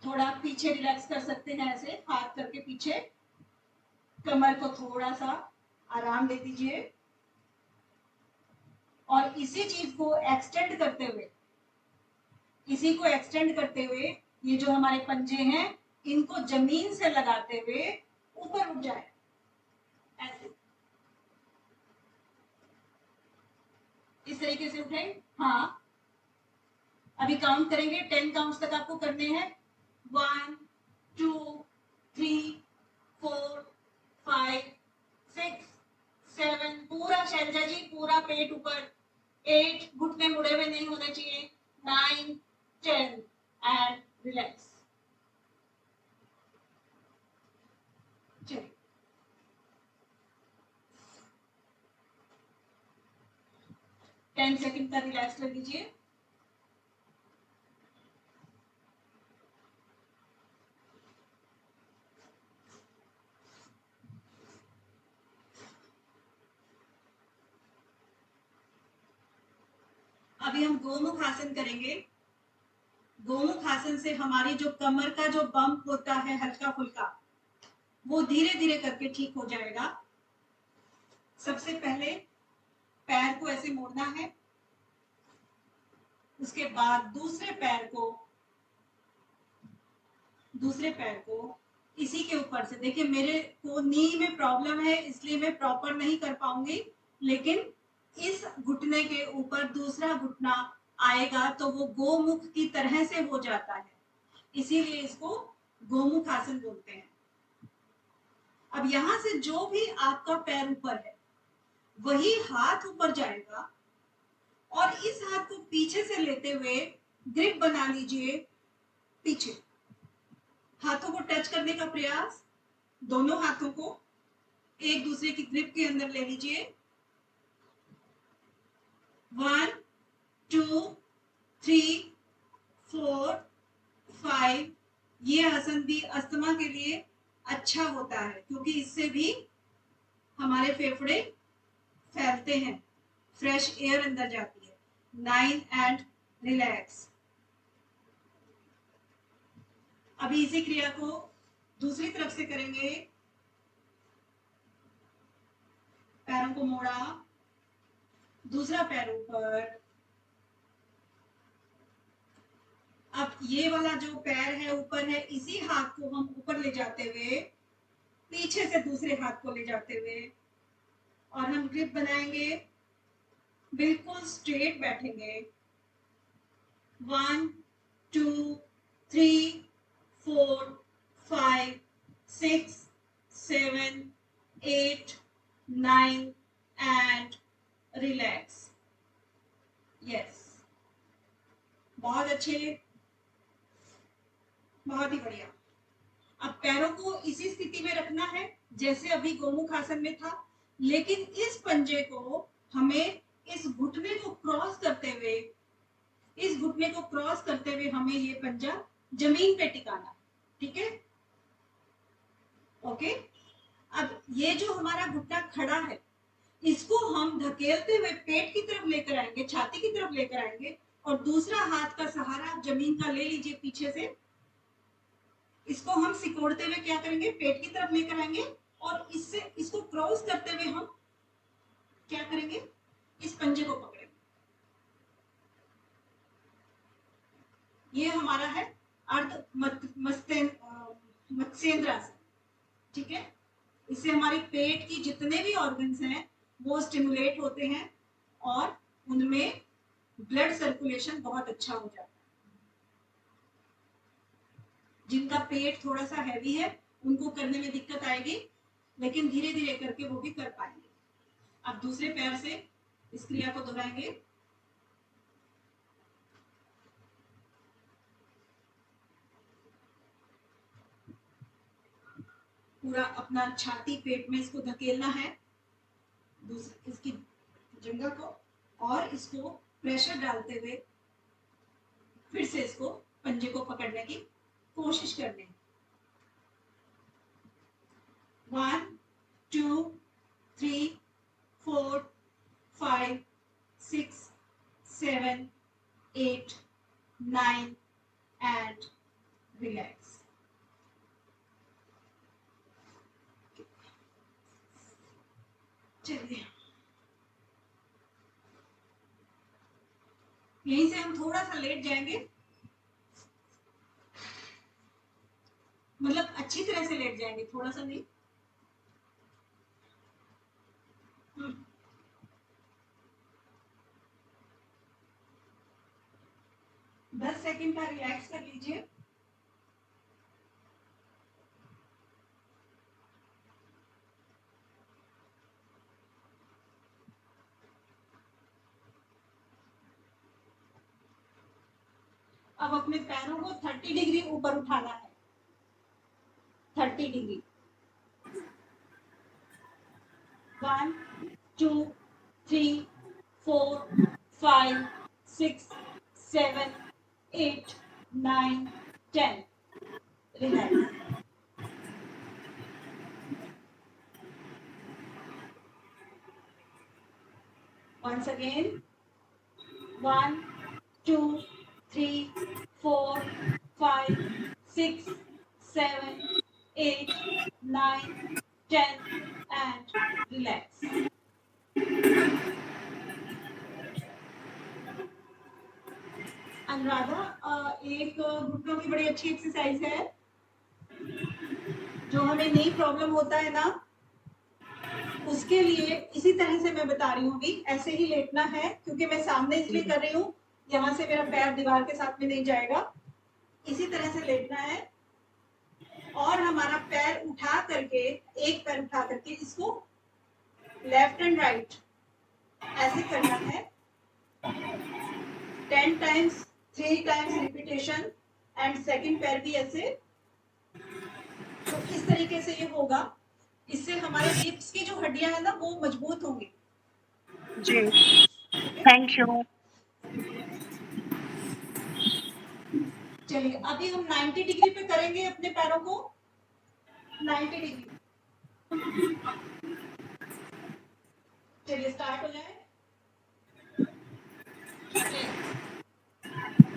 थोड़ा पीछे रिलैक्स कर सकते हैं, ऐसे हाथ करके पीछे, कमर को थोड़ा सा आराम दे दीजिए, और इसी चीज को एक्सटेंड करते हुए, इसी को एक्सटेंड करते हुए ये जो हमारे पंजे हैं इनको जमीन से लगाते हुए ऊपर उठ जाए, ऐसे इस तरीके से उठे। हाँ, अभी काउंट करेंगे, 10 काउंट्स तक आपको करने हैं। 1 2 3 4 5 6 10 सेकंड का रिलैक्स कर लीजिए। अभी हम गोमुख आसन करेंगे। गोमुख आसन से हमारी जो कमर का जो बम्प होता है हल्का फुल्का, वो धीरे धीरे करके ठीक हो जाएगा। सबसे पहले पैर को ऐसे मोड़ना है, उसके बाद दूसरे पैर को इसी के ऊपर से, देखिए मेरे को नी में प्रॉब्लम है इसलिए मैं प्रॉपर नहीं कर पाऊंगी, लेकिन इस घुटने के ऊपर दूसरा घुटना आएगा तो वो गोमुख की तरह से हो जाता है, इसीलिए इसको गोमुख आसन बोलते हैं। अब यहां से जो भी आपका पैर ऊपर है वही हाथ ऊपर जाएगा और इस हाथ को पीछे से लेते हुए ग्रिप बना लीजिए पीछे। हाथों को टच करने का प्रयास, दोनों हाथों को एक दूसरे की ग्रिप के अंदर ले लीजिए। 1 2 3 4 5। ये आसन भी अस्थमा के लिए अच्छा होता है क्योंकि इससे भी हमारे फेफड़े फैलते हैं, फ्रेश एयर अंदर जाती है। 9 एंड रिलैक्स। अभी इसी क्रिया को दूसरी तरफ से करेंगे। पैरों को मोड़ा, दूसरा पैर ऊपर। अब ये वाला जो पैर है ऊपर है, इसी हाथ को हम ऊपर ले जाते हुए पीछे से दूसरे हाथ को ले जाते हुए और हम ग्रिप बनाएंगे, बिल्कुल स्ट्रेट बैठेंगे। 1 2 3 4 5 6 7 8 9 एंड रिलैक्स। यस, बहुत अच्छे, बहुत ही बढ़िया। अब पैरों को इसी स्थिति में रखना है जैसे अभी गोमुख आसन में था, लेकिन इस पंजे को हमें इस घुटने को क्रॉस करते हुए हमें ये पंजा जमीन पे टिकाना, ठीक है? ओके। अब ये जो हमारा घुटना खड़ा है, इसको हम धकेलते हुए पेट की तरफ लेकर आएंगे, छाती की तरफ लेकर आएंगे और दूसरा हाथ का सहारा जमीन का ले लीजिए पीछे से। इसको हम सिकोड़ते हुए क्या करेंगे, पेट की तरफ लेकर आएंगे और इससे इसको क्रॉस करते हुए हम क्या करेंगे, इस पंजे को पकड़ेंगे। ये हमारा है अर्ध मत्स्येंद्र आसन, ठीक है? इससे हमारी पेट की जितने भी ऑर्गन्स हैं वो स्टिमुलेट होते हैं और उनमें ब्लड सर्कुलेशन बहुत अच्छा हो जाता है। जिनका पेट थोड़ा सा हैवी है उनको करने में दिक्कत आएगी, लेकिन धीरे धीरे करके वो भी कर पाएंगे। अब दूसरे पैर से इस क्रिया को दोहराएंगे। पूरा अपना छाती पेट में इसको धकेलना है, इसकी जंघा को, और इसको प्रेशर डालते हुए फिर से इसको पंजे को पकड़ने की कोशिश करनी है। 1 2 3 4 5 6 7 8 9 एंड रिलैक्स। चलिए, यहीं से हम थोड़ा सा लेट जाएंगे, मतलब अच्छी तरह से लेट जाएंगे, थोड़ा सा नहीं। 10 सेकंड का रिलैक्स कर लीजिए। अब अपने पैरों को 30 डिग्री ऊपर उठाना है, 30 degree. 1 2 3 4 5, 6, 7, 8, 9, 10. Relax. Once again. 1, 2, 3, 4, 5, 6, 7, 8, 9, 10 and relax. Anuradha, एक घुटनों की बड़ी अच्छी एक्सरसाइज है जो हमें नहीं प्रॉब्लम होता है ना, उसके लिए इसी तरह से मैं बता रही हूँ अभी। ऐसे ही लेटना है क्योंकि मैं सामने इसलिए कर रही हूँ, यहाँ से मेरा पैर दीवार के साथ में नहीं जाएगा। इसी तरह से लेटना है और हमारा पैर उठा करके, एक पैर उठा करके इसको लेफ्ट एंड राइट ऐसे करना है 10 times, 3 times repetition and second पैर भी ऐसे। तो इस तरीके से ये होगा, इससे हमारे हिप्स की जो हड्डियां है ना वो मजबूत होंगी। जी, थैंक यू। चलिए अभी हम 90 डिग्री पे करेंगे अपने पैरों को, 90 डिग्री। चलिए स्टार्ट हो जाए।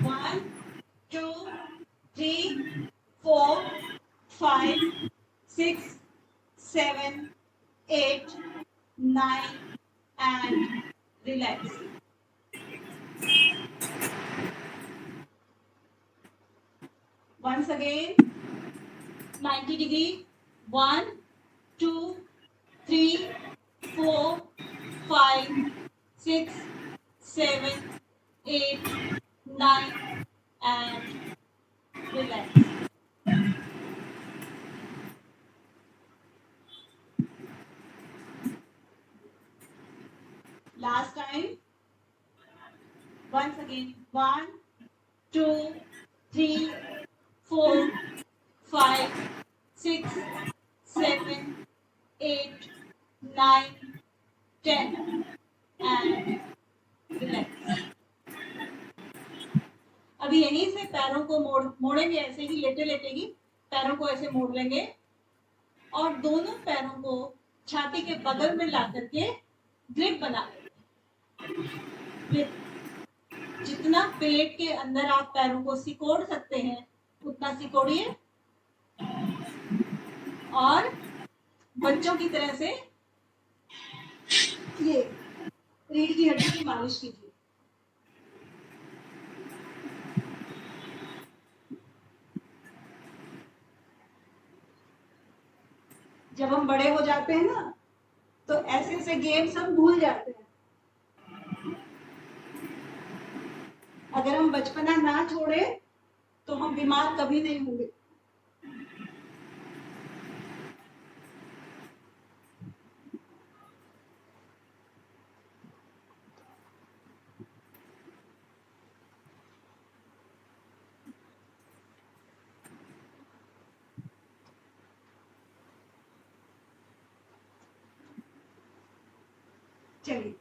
1, 2, 3, 4, 5, 6, 7, 8, 9 and relax. Once again, 90 degree. 1, 2, 3, 4, 5, 6, 7, 8, 9 and relax. Last time. Once again. 1, 2, 3, 4, 5, 6, 7, 8, 9, 10 and relax. अभी यहीं से पैरों को मोड़ेंगे, ऐसे ही लेटे लेटे ही पैरों को ऐसे मोड़ लेंगे और दोनों पैरों को छाती के बगल में ला करके ग्रिप बना लेंगे। जितना पेट के अंदर आप पैरों को सिकोड़ सकते हैं उतना सिकोड़िए और बच्चों की तरह से ये रीढ़ की हड्डी की मालिश कीजिए। जब हम बड़े हो जाते हैं ना तो ऐसे ऐसे गेम्स हम भूल जाते हैं। अगर हम बचपना ना छोड़े तो हम बीमार कभी नहीं होंगे। चलिए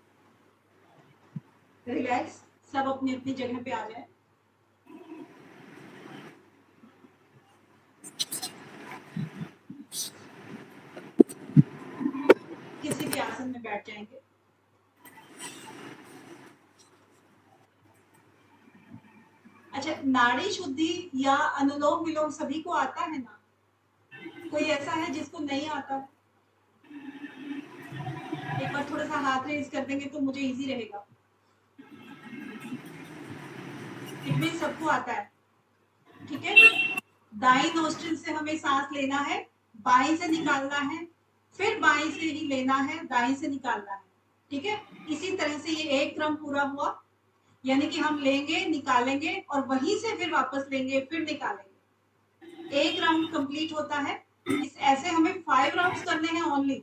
रिलैक्स, सब अपनी अपनी जगह पे आ जाए। किसी भी आसन में बैठ जाएंगे। अच्छा, नाड़ी शुद्धि या अनुलोम विलोम सभी को आता है ना? कोई ऐसा है जिसको नहीं आता? एक बार थोड़ा सा हाथ रेज कर देंगे तो मुझे इजी रहेगा। इनमें सबको आता है, ठीक है। दाईं नोस्ट्रिल से हमें सांस लेना है, बाईं से निकालना है, फिर बाईं से ही लेना है, दाईं से निकालना है, ठीक है। इसी तरह से ये एक क्रम पूरा हुआ, यानी कि हम लेंगे, निकालेंगे और वहीं से फिर वापस लेंगे, फिर निकालेंगे। एक राउंड कंप्लीट होता है। इस ऐसे हमें 5 राउंड्स करने हैं ओनली,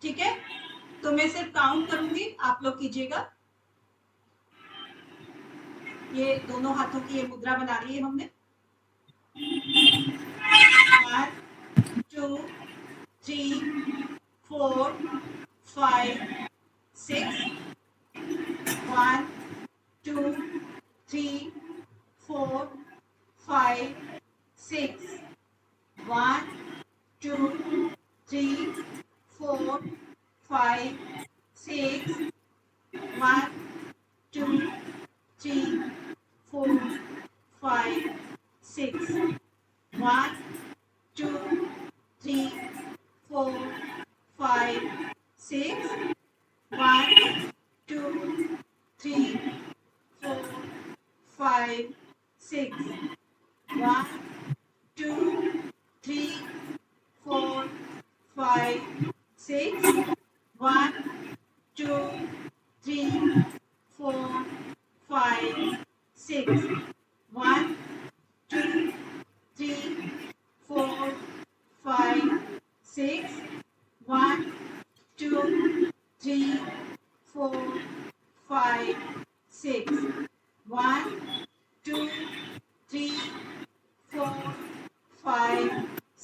ठीक है। तो मैं सिर्फ काउंट करूंगी, आप लोग कीजिएगा। ये दोनों हाथों की ये मुद्रा बना ली है हमने। 1, 2, 3, 4, 5, 6, 1,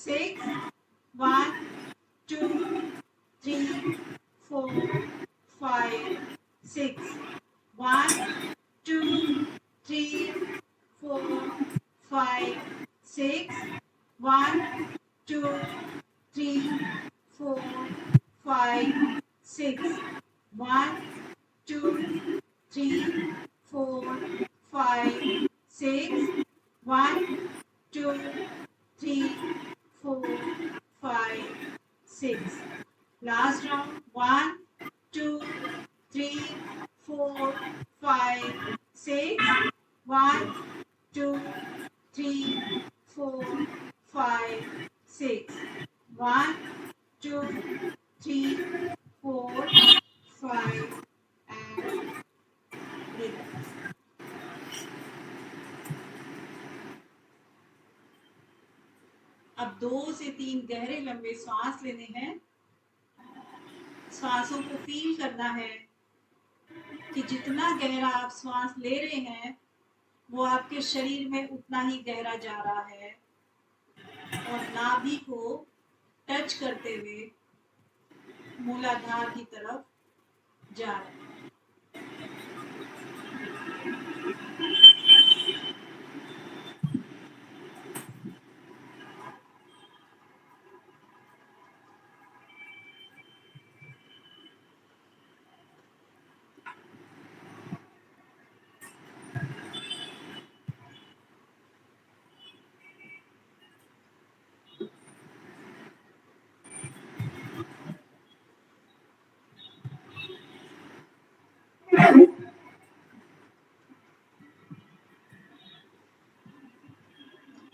6 1 2 3 4 5 6 1 2 3 4 5 6 1 2 3 4 5 6 1 2 3 4 5 6 1 2 3 4 5 6 last round 1 2 3 4 5 6 1 2 3 4 5 6 1 2 3 4 5 and relax. अब 2 से 3 गहरे लंबे सांस लेने हैं। सांसों को फील करना है कि जितना गहरा आप सांस ले रहे हैं वो आपके शरीर में उतना ही गहरा जा रहा है और नाभि को टच करते हुए मूलाधार की तरफ जा रहा है।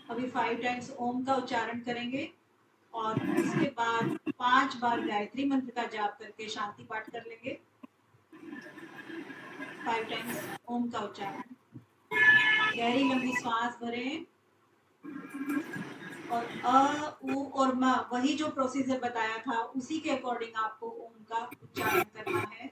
अभी 5 टाइम्स ओम का उच्चारण करेंगे और उसके बाद 5 बार गायत्री मंत्र का जाप करके शांति पाठ कर लेंगे। 5 टाइम्स ओम का उच्चारण। गहरी लंबी सांस भरें और अ, उ और म वही जो प्रोसीजर बताया था उसी के अकॉर्डिंग आपको ओम का उच्चारण करना है।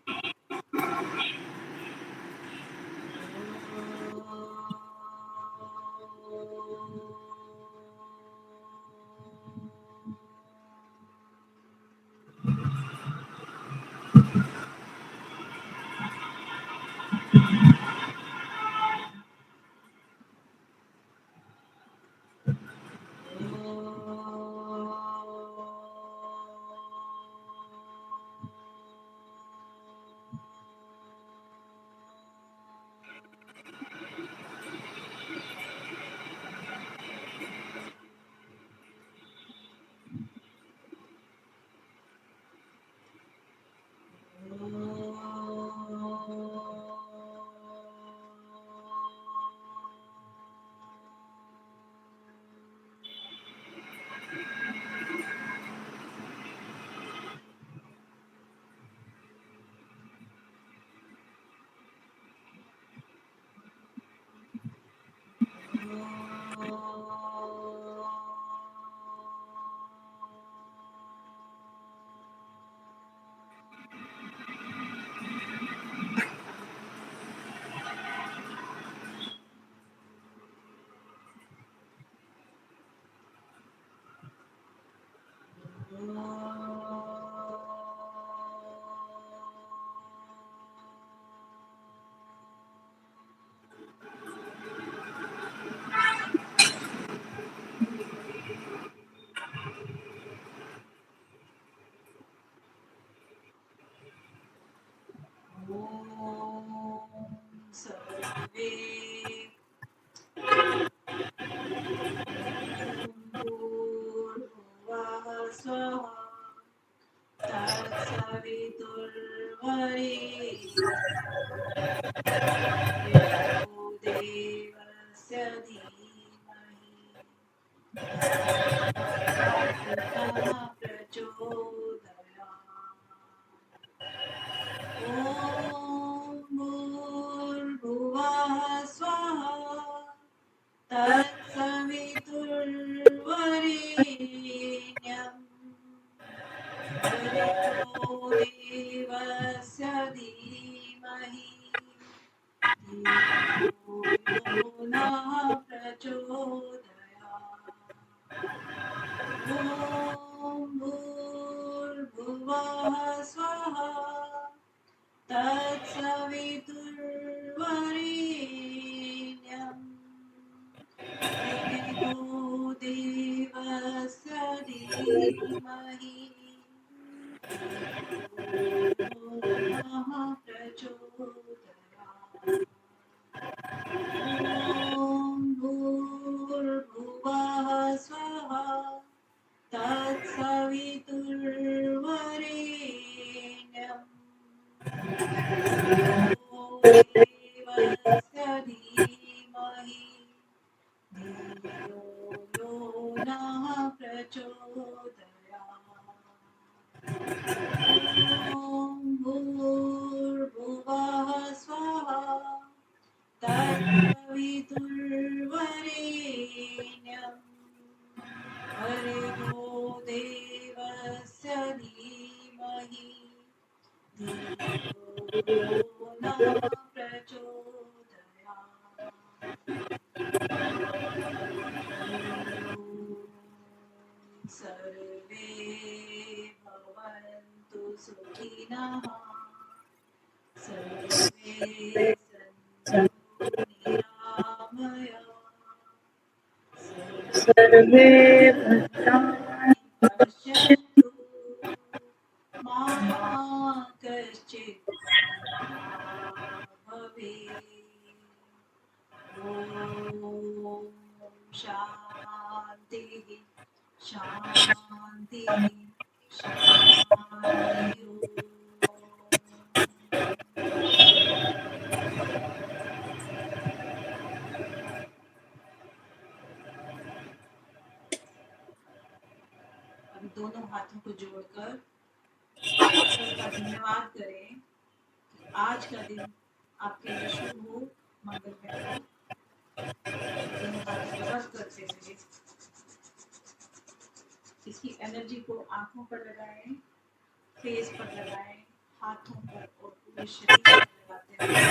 सर्वे भूर्भुवः स्वः तत्सवितुर्वरेण्यं देवस्य धीमहि तन्नो प्रचोदयात्। ॐ भूर्भुवः स्वः तत्सवितुर्वरेण्यं भर्गो देवस्य धीमहि धियो यो नः प्रचोदयात्। ॐ भूर्भुवः स्वः तत्सवितुर्वरेण्यं भर्गो देवस्य धीमहि धियो नः प्रचोदयात्। ॐ भूर्भुवः स्वः तत्सवितुर्वरेण्यं भर्गो देवस्य धीमहि धियो यो नः प्रचोदयात्। ॐ भूर्भुवः स्वः तत्सवितुर्वरेण्यं भर्गो देवस्य धीमहि धियो यो नः प्रचोदयात्। सर्वे भवन्तु सुखिनः सर्वे सन्तु निरामयाः सर्वे भद्राणि पश्यन्तु मा कश्चित् भवेत्। ॐ शान्तिः शान्तिः शान्तिः। अभी दोनों हाथों को जोड़कर ईश्वर का धन्यवाद करें कि आज का दिन आपके लिए शुभ हो, मंगलमय हो। दोनों हाथों को रब करते हुए इसकी एनर्जी को आंखों पर लगाएं, फेस पर लगाएं, हाथों पर और पूरे शरीर पर लगाते हुए